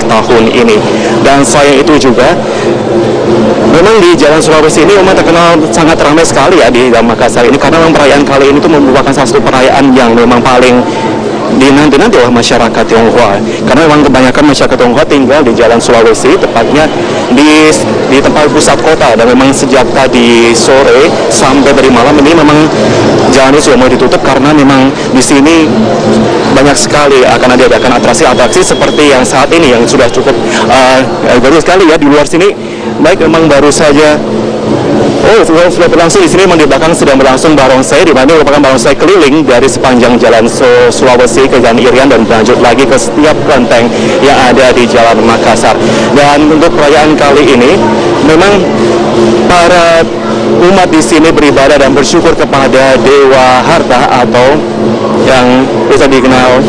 tahun ini. Dan selain itu juga memang di Jalan Sulawesi ini memang terkenal sangat ramai sekali ya di dalam Makassar ini, karena memang perayaan kali ini itu merupakan salah satu perayaan yang memang paling dinanti-nanti oleh masyarakat Tionghoa, karena memang kebanyakan masyarakat Tionghoa tinggal di Jalan Sulawesi, tepatnya di tempat pusat kota, dan memang sejak tadi sore sampai tadi malam ini memang jalan ini sudah mulai ditutup karena memang di sini banyak sekali akan diadakan atraksi-atraksi seperti yang saat ini yang sudah cukup baru sekali ya di luar sini. Baik, memang baru saja sudah berlangsung di sini. Memang di belakang sedang berlangsung barongsai, di mana merupakan barongsai keliling dari sepanjang Jalan Sulawesi ke Jalan Irian dan berlanjut lagi ke setiap kelenteng yang ada di Jalan Makassar. Dan untuk perayaan kali ini memang para umat di sini beribadah dan bersyukur kepada Dewa Harta atau yang bisa dikenal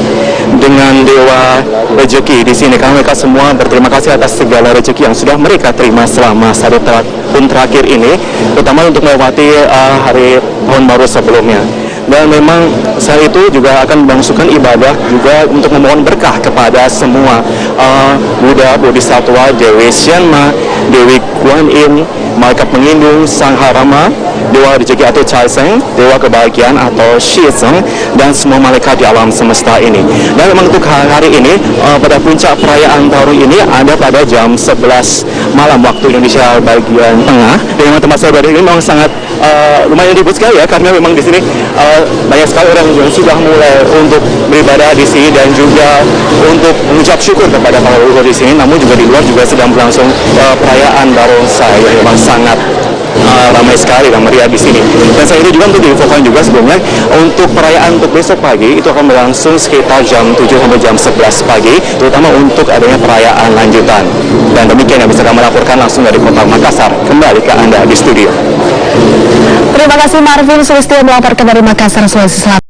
dengan Dewa Rezeki di sini, karena mereka semua berterima kasih atas segala rezeki yang sudah mereka terima selama satu tahun terakhir ini, terutama untuk melewati hari tahun baru sebelumnya. Dan memang saat itu juga akan melangsungkan ibadah juga untuk memohon berkah kepada semua Buddha, Bodhisattva, Dewi Xianma, Dewi Guan Yin, Malaikat Pelindung, Sang Harama, Dewa Rezeki atau Cai Seng, Dewa Kebahagiaan atau Shi Seng, dan semua malaikat di alam semesta ini. Dan memang untuk hari ini pada puncak perayaan tahun ini ada pada jam 11 malam waktu Indonesia bagian tengah. Dan memang tempat saya berada ini memang sangat lumayan ribut sekali ya, karena memang di sini banyak sekali orang yang sudah mulai untuk beribadah di sini dan juga untuk mengucap syukur kepada para leluhur di sini. Namun juga di luar juga sedang berlangsung perayaan barongsai yang memang sangat ramai sekali dan meriah di sini. Dan saya ini juga untuk diinfokan juga sebelumnya untuk perayaan untuk besok pagi itu akan berlangsung sekitar jam 7 sampai jam 11 pagi, terutama untuk adanya perayaan lanjutan. Dan demikian yang bisa kami laporkan langsung dari Kota Makassar. Kembali ke Anda di studio. Terima kasih Marvin Sulistyo melaporkan dari Makassar, Sulawesi Selatan.